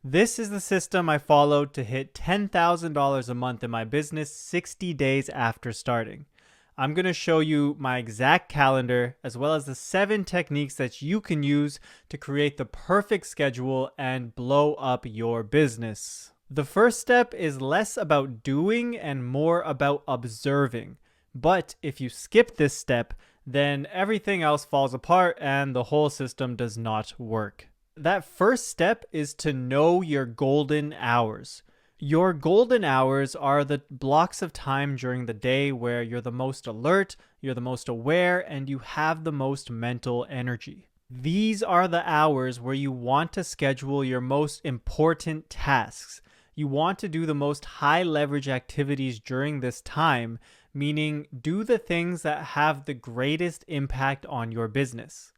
This is the system I followed to hit $10,000 a month in my business 60 days after starting. I'm going to show you my exact calendar as well as the 7 techniques that you can use to create the perfect schedule and blow up your business. The first step is less about doing and more about observing. But if you skip this step, then everything else falls apart and the whole system does not work. That first step is to know your golden hours. Your golden hours are the blocks of time during the day where you're the most alert, you're the most aware, and you have the most mental energy. These are the hours where you want to schedule your most important tasks. You want to do the most high leverage activities during this time, meaning do the things that have the greatest impact on your business.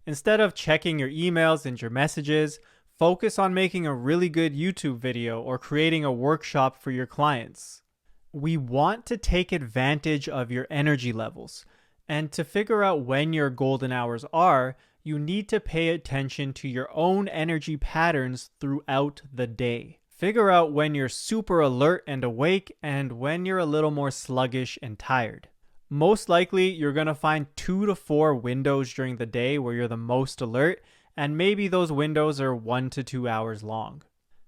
Instead of checking your emails and your messages, focus on making a really good YouTube video or creating a workshop for your clients. We want to take advantage of your energy levels. And to figure out when your golden hours are, you need to pay attention to your own energy patterns throughout the day. Figure out when you're super alert and awake and when you're a little more sluggish and tired. Most likely, you're going to find 2 to 4 windows during the day where you're the most alert, and maybe those windows are 1 to 2 hours long.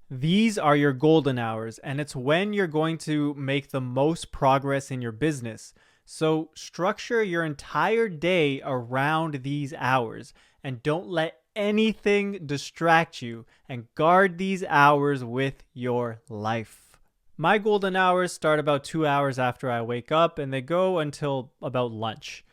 These are your golden hours, and it's when you're going to make the most progress in your business. So structure your entire day around these hours, and don't let anything distract you, and guard these hours with your life. My golden hours start about 2 hours after I wake up, and they go until about lunch.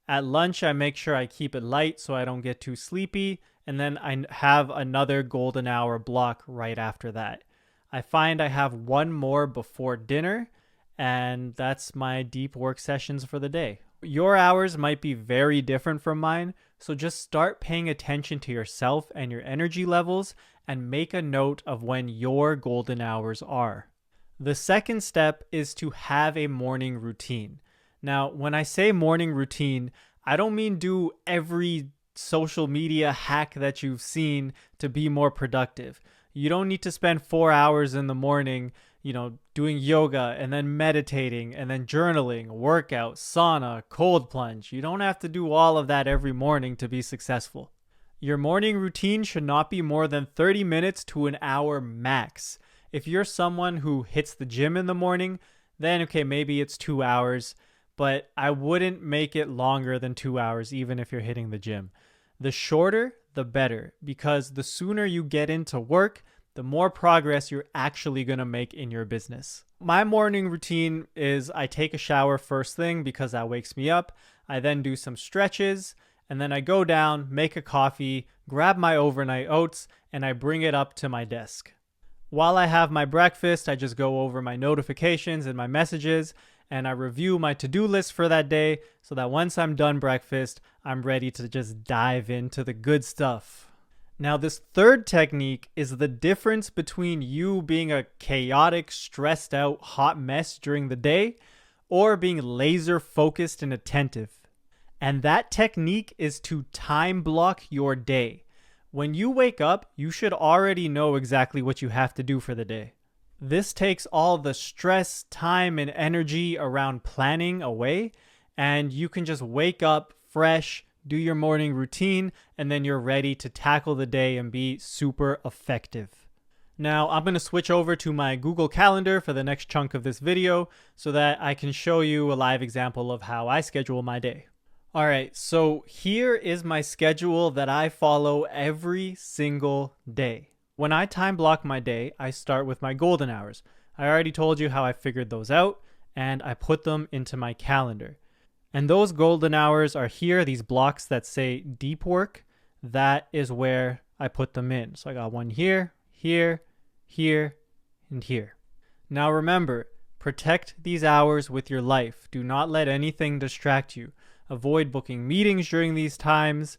At lunch, I make sure I keep it light so I don't get too sleepy, and then I have another golden hour block right after that. I find I have one more before dinner, and that's my deep work sessions for the day. Your hours might be very different from mine, so just start paying attention to yourself and your energy levels and make a note of when your golden hours are. The second step is to have a morning routine. Now, when I say morning routine, I don't mean do every social media hack that you've seen to be more productive. You don't need to spend 4 hours in the morning, doing yoga and then meditating and then journaling, workout, sauna, cold plunge. You don't have to do all of that every morning to be successful. Your morning routine should not be more than 30 minutes to an hour max. If you're someone who hits the gym in the morning, then okay, maybe it's 2 hours, but I wouldn't make it longer than 2 hours even if you're hitting the gym. The shorter, the better, because the sooner you get into work, the more progress you're actually going to make in your business. My morning routine is I take a shower first thing because that wakes me up. I then do some stretches, and then I go down, make a coffee, grab my overnight oats, and I bring it up to my desk. While I have my breakfast, I just go over my notifications and my messages, and I review my to-do list for that day so that once I'm done breakfast, I'm ready to just dive into the good stuff. Now, this third technique is the difference between you being a chaotic, stressed out, hot mess during the day or being laser focused and attentive. And that technique is to time block your day. When you wake up, you should already know exactly what you have to do for the day. This takes all the stress, time, and energy around planning away, and you can just wake up fresh, do your morning routine, and then you're ready to tackle the day and be super effective. Now, I'm going to switch over to my Google Calendar for the next chunk of this video so that I can show you a live example of how I schedule my day. All right, so here is my schedule that I follow every single day. When I time block my day, I start with my golden hours. I already told you how I figured those out, and I put them into my calendar. And those golden hours are here, these blocks that say deep work. That is where I put them in. So I got one here, here, here, and here. Now remember, protect these hours with your life. Do not let anything distract you. Avoid booking meetings during these times.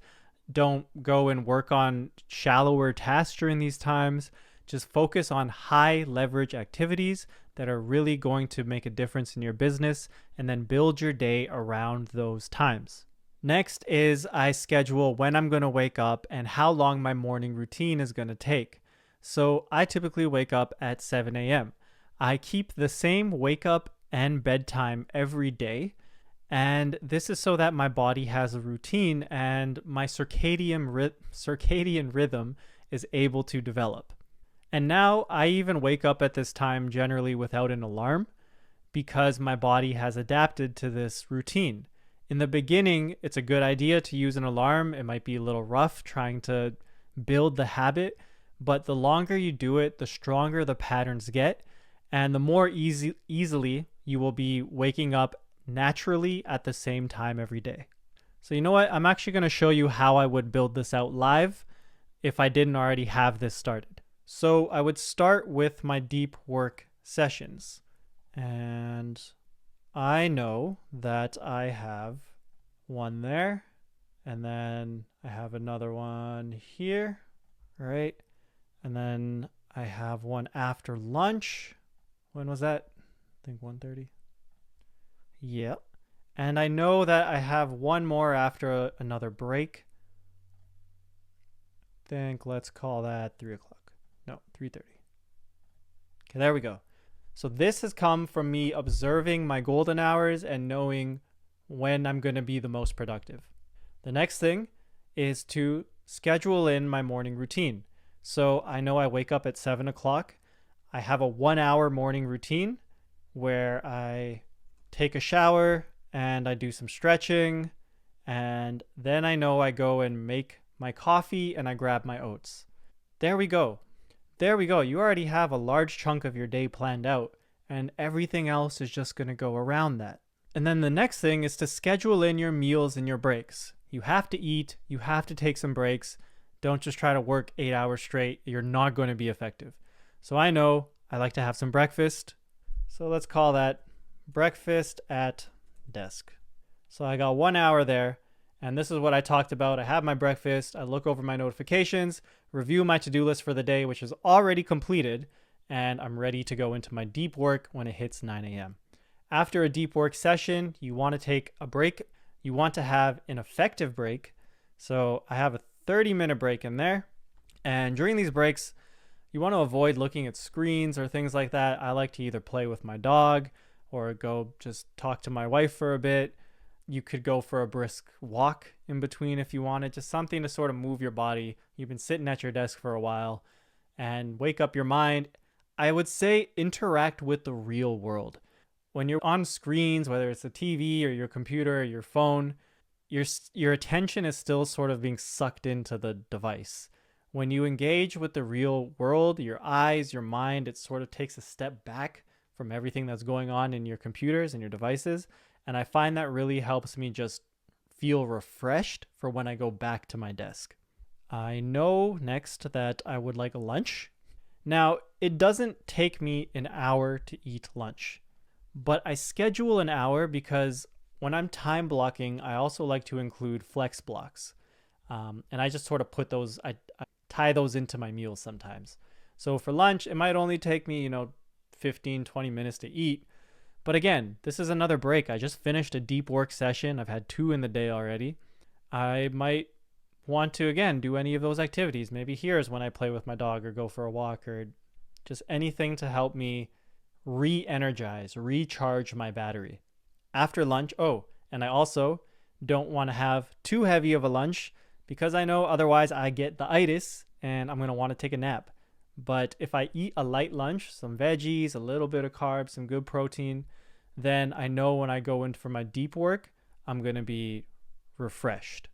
Don't go and work on shallower tasks during these times. Just focus on high leverage activities that are really going to make a difference in your business, and then build your day around those times. Next is I schedule when I'm going to wake up and how long my morning routine is going to take. So I typically wake up at 7 a.m. I keep the same wake up and bedtime every day. And this is so that my body has a routine and my circadian rhythm is able to develop. And now I even wake up at this time generally without an alarm because my body has adapted to this routine. In the beginning, it's a good idea to use an alarm. It might be a little rough trying to build the habit, but the longer you do it, the stronger the patterns get, and the more easily you will be waking up naturally at the same time every day. So you know what? I'm actually going to show you how I would build this out live if I didn't already have this started. So I would start with my deep work sessions. And I know that I have one there, and then I have another one here, right? And then I have one after lunch. When was that? I think 1:30. Yep. And I know that I have one more after another break. Let's call that 3 o'clock. No, 3:30. Okay, there we go. So this has come from me observing my golden hours and knowing when I'm going to be the most productive. The next thing is to schedule in my morning routine. So I know I wake up at 7 o'clock. I have a 1 hour morning routine where I take a shower and I do some stretching. And then I know I go and make my coffee and I grab my oats. There we go. There we go. You already have a large chunk of your day planned out, and everything else is just going to go around that. And then the next thing is to schedule in your meals and your breaks. You have to eat, you have to take some breaks. Don't just try to work 8 hours straight. You're not going to be effective. So I know I like to have some breakfast. So let's call that breakfast at desk. So I got 1 hour there. And this is what I talked about. I have my breakfast. I look over my notifications, review my to-do list for the day, which is already completed. And I'm ready to go into my deep work when it hits 9 a.m. After a deep work session, you want to take a break. You want to have an effective break. So I have a 30-minute break in there. And during these breaks, you want to avoid looking at screens or things like that. I like to either play with my dog or go just talk to my wife for a bit. You could go for a brisk walk in between if you wanted, just something to sort of move your body. You've been sitting at your desk for a while, and wake up your mind. I would say interact with the real world. When you're on screens, whether it's the TV or your computer or your phone, your attention is still sort of being sucked into the device. When you engage with the real world, your eyes, your mind, it sort of takes a step back from everything that's going on in your computers and your devices. And I find that really helps me just feel refreshed for when I go back to my desk. I know next that I would like a lunch. Now, it doesn't take me an hour to eat lunch, but I schedule an hour because when I'm time blocking, I also like to include flex blocks. And I just sort of put those, I tie those into my meals sometimes. So for lunch, it might only take me, 15, 20 minutes to eat. But again, this is another break. I just finished a deep work session. I've had 2 in the day already. I might want to, again, do any of those activities. Maybe here's when I play with my dog or go for a walk or just anything to help me re-energize, recharge my battery. After lunch, and I also don't want to have too heavy of a lunch because I know otherwise I get the itis and I'm going to want to take a nap. But if I eat a light lunch, some veggies, a little bit of carbs, some good protein, then I know when I go in for my deep work, I'm going to be refreshed.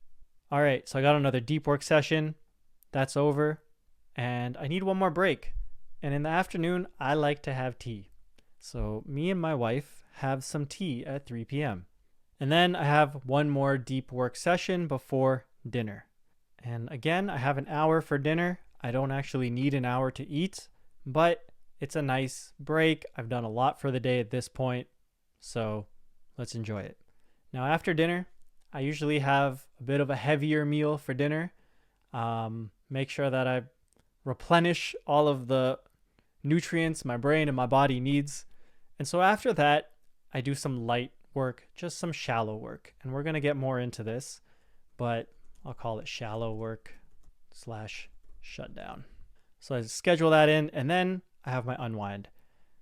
All right, so I got another deep work session. That's over. And I need one more break. And in the afternoon, I like to have tea. So me and my wife have some tea at 3 p.m. And then I have one more deep work session before dinner. And again, I have an hour for dinner. I don't actually need an hour to eat, but it's a nice break. I've done a lot for the day at this point, so let's enjoy it. Now, after dinner, I usually have a bit of a heavier meal for dinner. Make sure that I replenish all of the nutrients my brain and my body needs. And so after that, I do some light work, just some shallow work. And we're going to get more into this, but I'll call it shallow work / shutdown. So I schedule that in, and then I have my unwind.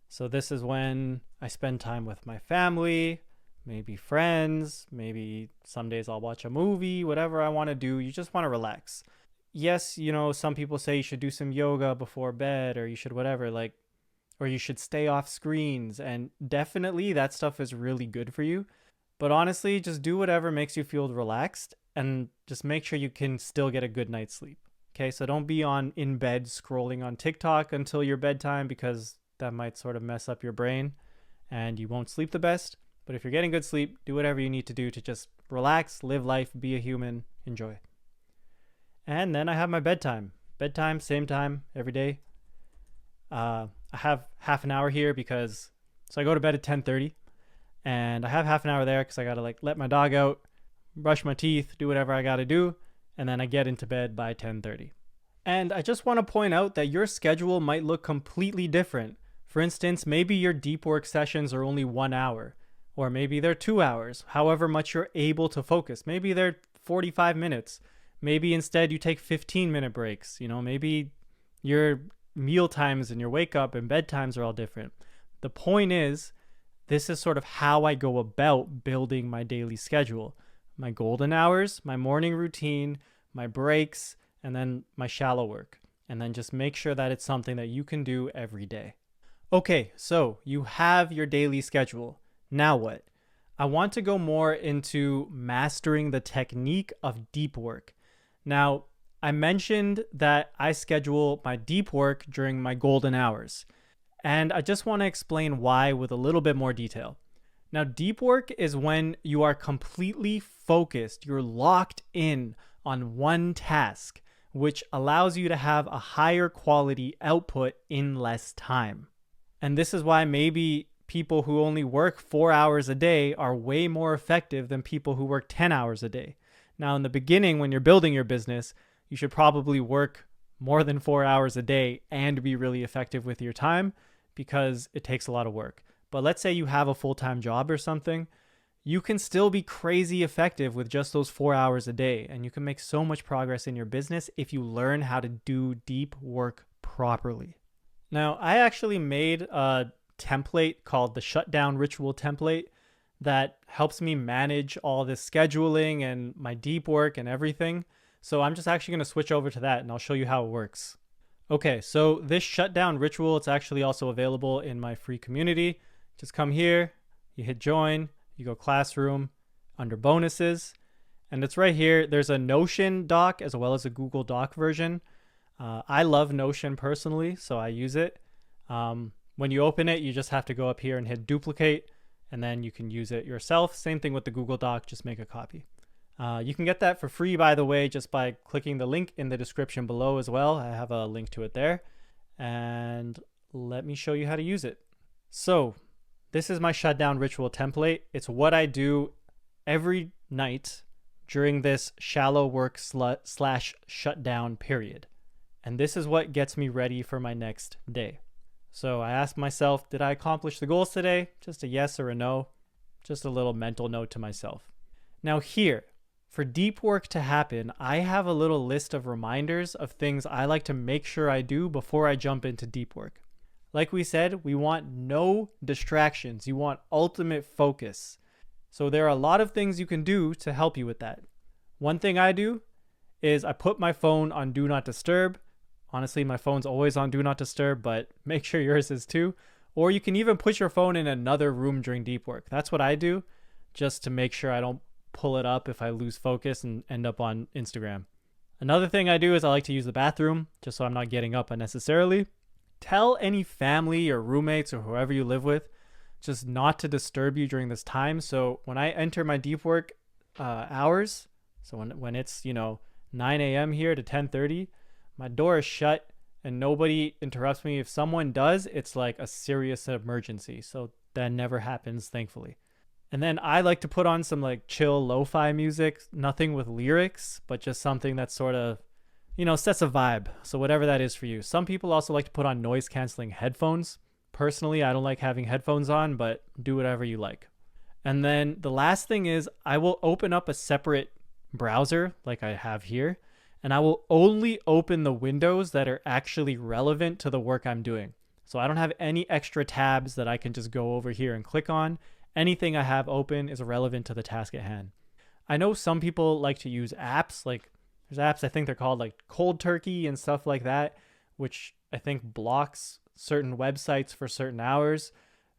So this is when I spend time with my family, maybe friends, maybe some days I'll watch a movie, whatever I want to do. You just want to relax. Yes, some people say you should do some yoga before bed, or you should whatever, or you should stay off screens. And definitely that stuff is really good for you. But honestly, just do whatever makes you feel relaxed, and just make sure you can still get a good night's sleep. Okay, so don't be in bed scrolling on TikTok until your bedtime, because that might sort of mess up your brain and you won't sleep the best. But if you're getting good sleep, do whatever you need to do to just relax, live life, be a human, enjoy. And then I have my bedtime. Bedtime, same time every day. I have half an hour here so I go to bed at 10:30, and I have half an hour there because I gotta let my dog out, brush my teeth, do whatever I gotta do, and then I get into bed by 10:30. And I just want to point out that your schedule might look completely different. For instance, maybe your deep work sessions are only 1 hour, or maybe they're 2 hours, however much you're able to focus. Maybe they're 45 minutes. Maybe instead you take 15-minute breaks. Maybe your meal times and your wake up and bedtimes are all different. The point is, this is sort of how I go about building my daily schedule. My golden hours, my morning routine, my breaks, and then my shallow work. And then just make sure that it's something that you can do every day. Okay, so you have your daily schedule. Now what? I want to go more into mastering the technique of deep work. Now, I mentioned that I schedule my deep work during my golden hours. And I just want to explain why with a little bit more detail. Now, deep work is when you are completely focused. You're locked in on one task, which allows you to have a higher quality output in less time. And this is why maybe people who only work 4 hours a day are way more effective than people who work 10 hours a day. Now, in the beginning, when you're building your business, you should probably work more than 4 hours a day and be really effective with your time, because it takes a lot of work. But let's say you have a full-time job or something, you can still be crazy effective with just those 4 hours a day. And you can make so much progress in your business if you learn how to do deep work properly. Now, I actually made a template called the Shutdown Ritual template that helps me manage all this scheduling and my deep work and everything. So I'm just actually going to switch over to that, and I'll show you how it works. Okay, so this Shutdown Ritual, it's actually also available in my free community. Just come here, you hit join, you go classroom, under bonuses, and it's right here. There's a Notion doc as well as a Google Doc version. I love Notion personally, so I use it. When you open it, you just have to go up here and hit duplicate, and then you can use it yourself. Same thing with the Google Doc, just make a copy. You can get that for free, by the way, just by clicking the link in the description below as well. I have a link to it there. And let me show you how to use it. So this is my Shutdown Ritual template. It's what I do every night during this shallow work / shutdown period. And this is what gets me ready for my next day. So I ask myself, did I accomplish the goals today? Just a yes or a no. Just a little mental note to myself. Now here, for deep work to happen, I have a little list of reminders of things I like to make sure I do before I jump into deep work. Like we said, we want no distractions. You want ultimate focus. So there are a lot of things you can do to help you with that. One thing I do is I put my phone on Do Not Disturb. Honestly, my phone's always on Do Not Disturb, but make sure yours is too. Or you can even put your phone in another room during deep work. That's what I do, just to make sure I don't pull it up if I lose focus and end up on Instagram. Another thing I do is I like to use the bathroom, just so I'm not getting up unnecessarily. Tell any family or roommates or whoever you live with just not to disturb you during this time. So when I enter my deep work hours, so when it's 9 a.m. here to 10:30, my door is shut and nobody interrupts me. If someone does, it's like a serious emergency. So that never happens, thankfully. And then I like to put on some chill lo-fi music, nothing with lyrics, but just something that sort of, sets a vibe. So whatever that is for you. Some people also like to put on noise canceling headphones. Personally, I don't like having headphones on, but do whatever you like. And then the last thing is I will open up a separate browser like I have here, and I will only open the windows that are actually relevant to the work I'm doing. So I don't have any extra tabs that I can just go over here and click on. Anything I have open is relevant to the task at hand. I know some people like to use apps, like there's apps, I think they're called like Cold Turkey and stuff like that, which I think blocks certain websites for certain hours.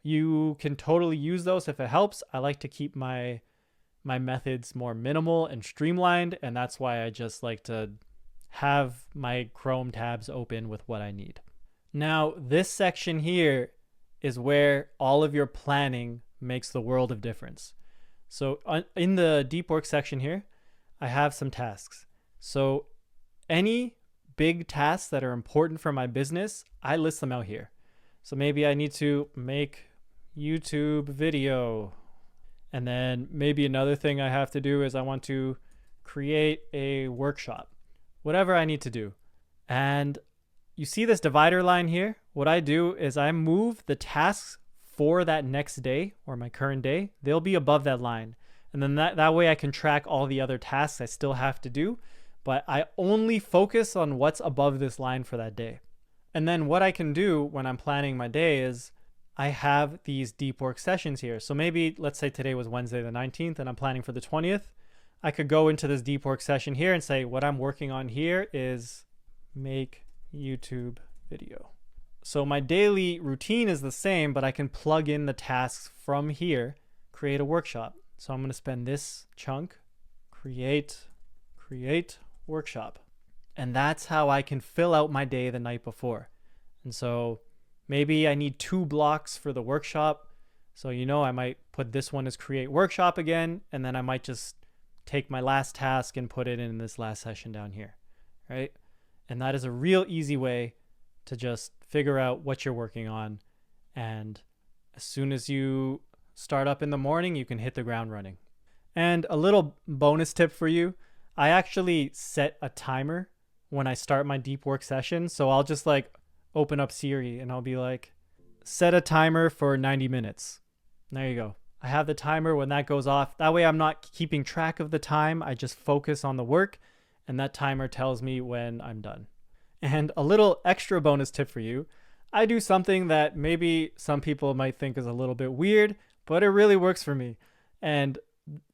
You can totally use those if it helps. I like to keep my methods more minimal and streamlined, and that's why I just like to have my Chrome tabs open with what I need. Now, this section here is where all of your planning makes the world of difference. So in the deep work section here, I have some tasks. So any big tasks that are important for my business, I list them out here. So maybe I need to make YouTube video. And then maybe another thing I have to do is I want to create a workshop, whatever I need to do. And you see this divider line here? What I do is I move the tasks for that next day or my current day. They'll be above that line. And then that way I can track all the other tasks I still have to do, but I only focus on what's above this line for that day. And then what I can do when I'm planning my day is I have these deep work sessions here. So maybe let's say today was Wednesday the 19th and I'm planning for the 20th. I could go into this deep work session here and say what I'm working on here is make YouTube video. So my daily routine is the same, but I can plug in the tasks from here, create a workshop. So I'm going to spend this chunk, create workshop. And that's how I can fill out my day the night before. And so maybe I need 2 blocks for the workshop. So, I might put this one as create workshop again, and then I might just take my last task and put it in this last session down here, right? And that is a real easy way to just figure out what you're working on. And as soon as you start up in the morning, you can hit the ground running. And a little bonus tip for you, I actually set a timer when I start my deep work session. So I'll just like open up Siri and I'll be like, set a timer for 90 minutes. And there you go. I have the timer when that goes off. That way I'm not keeping track of the time. I just focus on the work and that timer tells me when I'm done. And a little extra bonus tip for you, I do something that maybe some people might think is a little bit weird, but it really works for me. And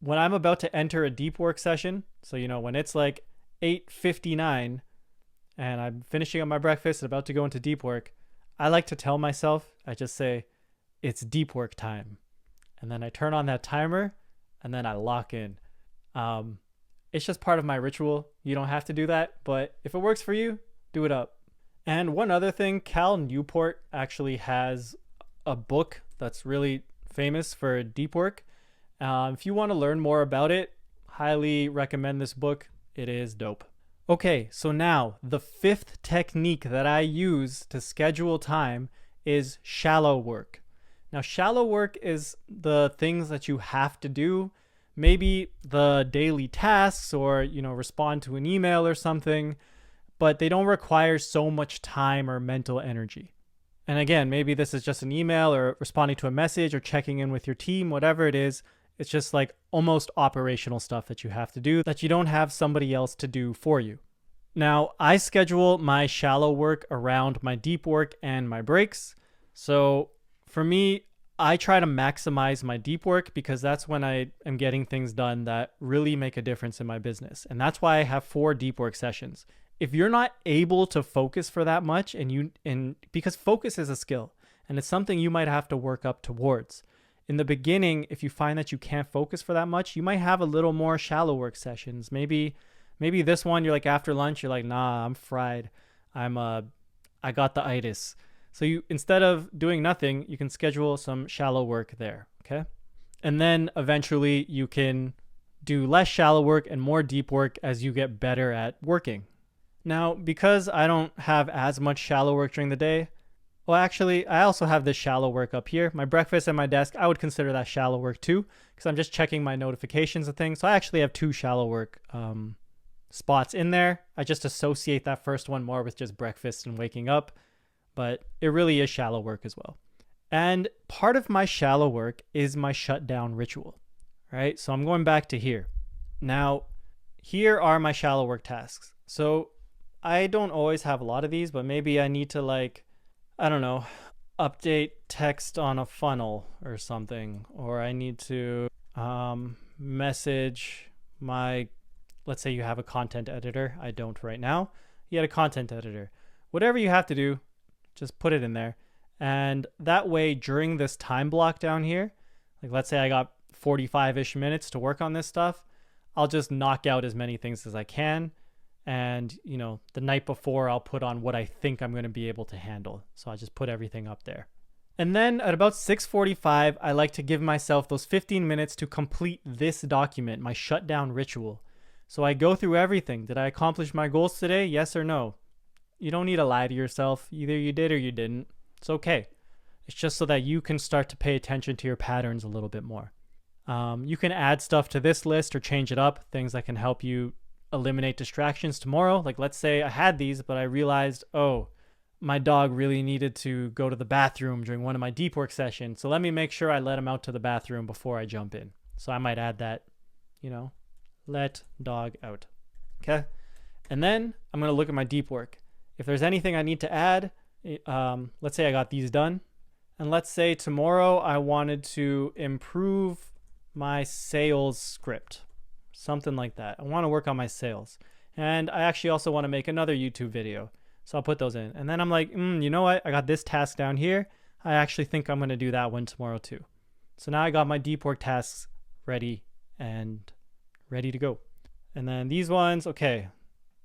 when I'm about to enter a deep work session, so when it's like 8:59 and I'm finishing up my breakfast and about to go into deep work, I like to tell myself, I just say, it's deep work time. And then I turn on that timer and then I lock in. It's just part of my ritual. You don't have to do that, but if it works for you, do it up. And one other thing, Cal Newport actually has a book that's really famous for deep work. If you want to learn more about it, highly recommend this book. It is dope. Okay, so now the 5th technique that I use to schedule time is shallow work. Now, shallow work is the things that you have to do, maybe the daily tasks or, respond to an email or something, but they don't require so much time or mental energy. And again, maybe this is just an email or responding to a message or checking in with your team, whatever it is. It's just like almost operational stuff that you have to do that you don't have somebody else to do for you. Now, I schedule my shallow work around my deep work and my breaks. So for me, I try to maximize my deep work because that's when I am getting things done that really make a difference in my business. And that's why I have 4 deep work sessions. If you're not able to focus for that much because focus is a skill and it's something you might have to work up towards. In the beginning, if you find that you can't focus for that much, you might have a little more shallow work sessions. Maybe this one, you're like after lunch, you're like, nah, I'm fried. I got the itis. So instead of doing nothing, you can schedule some shallow work there. Okay. And then eventually you can do less shallow work and more deep work as you get better at working. Now, because I don't have as much shallow work during the day, well, actually, I also have this shallow work up here. My breakfast and my desk, I would consider that shallow work too, because I'm just checking my notifications and things. So I actually have 2 shallow work spots in there. I just associate that first one more with just breakfast and waking up, but it really is shallow work as well. And part of my shallow work is my shutdown ritual, right? So I'm going back to here. Now, here are my shallow work tasks. So I don't always have a lot of these, but maybe I need to like, I don't know, update text on a funnel or something, or I need to message my, let's say you have a content editor. I don't right now. You had a content editor. Whatever you have to do, just put it in there. And that way, during this time block down here, like let's say I got 45-ish minutes to work on this stuff, I'll just knock out as many things as I can. And, you know, the night before I'll put on what I think I'm going to be able to handle. So I just put everything up there. And then at about 6:45, I like to give myself those 15 minutes to complete this document, my shutdown ritual. So I go through everything. Did I accomplish my goals today? Yes or no? You don't need to lie to yourself. Either you did or you didn't. It's okay. It's just so that you can start to pay attention to your patterns a little bit more. You can add stuff to this list or change it up, things that can help you eliminate distractions tomorrow. Like let's say I had these, but I realized, oh, my dog really needed to go to the bathroom during one of my deep work sessions. So let me make sure I let him out to the bathroom before I jump in. So I might add that, you know, let dog out. Okay. And then I'm going to look at my deep work. If there's anything I need to add, let's say I got these done. And let's say tomorrow I wanted to improve my sales script, something like that. I want to work on my sales. And I actually also want to make another YouTube video. So I'll put those in. And then I'm like, you know what? I got this task down here. I actually think I'm going to do that one tomorrow too. So now I got my deep work tasks ready and ready to go. And then these ones, okay,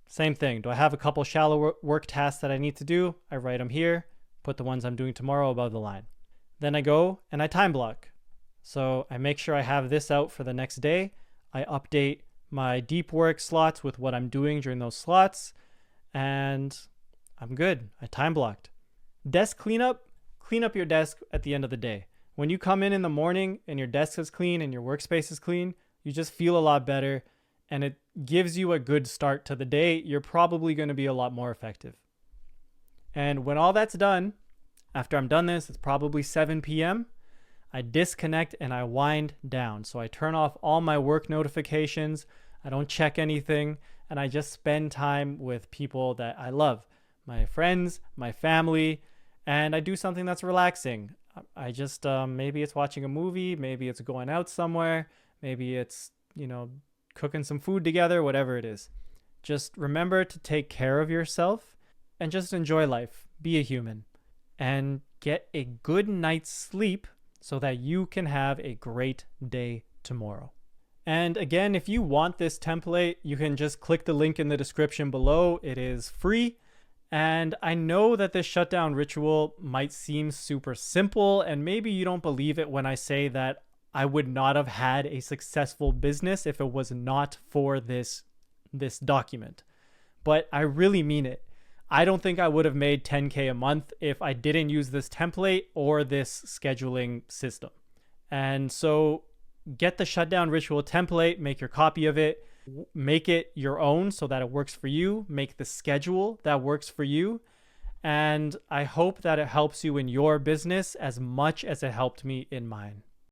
same thing. Do I have a couple shallow work tasks that I need to do? I write them here, put the ones I'm doing tomorrow above the line. Then I go and I time block. So I make sure I have this out for the next day. I update my deep work slots with what I'm doing during those slots, and I'm good. I time blocked. Desk cleanup, clean up your desk at the end of the day. When you come in the morning and your desk is clean and your workspace is clean, you just feel a lot better and it gives you a good start to the day. You're probably going to be a lot more effective. And when all that's done, after I'm done this, it's probably 7 p.m. I disconnect and I wind down. So I turn off all my work notifications. I don't check anything. And I just spend time with people that I love, my friends, my family, and I do something that's relaxing. I just, maybe it's watching a movie, maybe it's going out somewhere, maybe it's, you know, cooking some food together, whatever it is. Just remember to take care of yourself and just enjoy life. Be a human and get a good night's sleep so that you can have a great day tomorrow. And again, if you want this template, you can just click the link in the description below. It is free. And I know that this shutdown ritual might seem super simple, and maybe you don't believe it when I say that I would not have had a successful business if it was not for this document. But I really mean it. I don't think I would have made 10K a month if I didn't use this template or this scheduling system. And so get the shutdown ritual template, make your copy of it, make it your own so that it works for you, make the schedule that works for you. And I hope that it helps you in your business as much as it helped me in mine.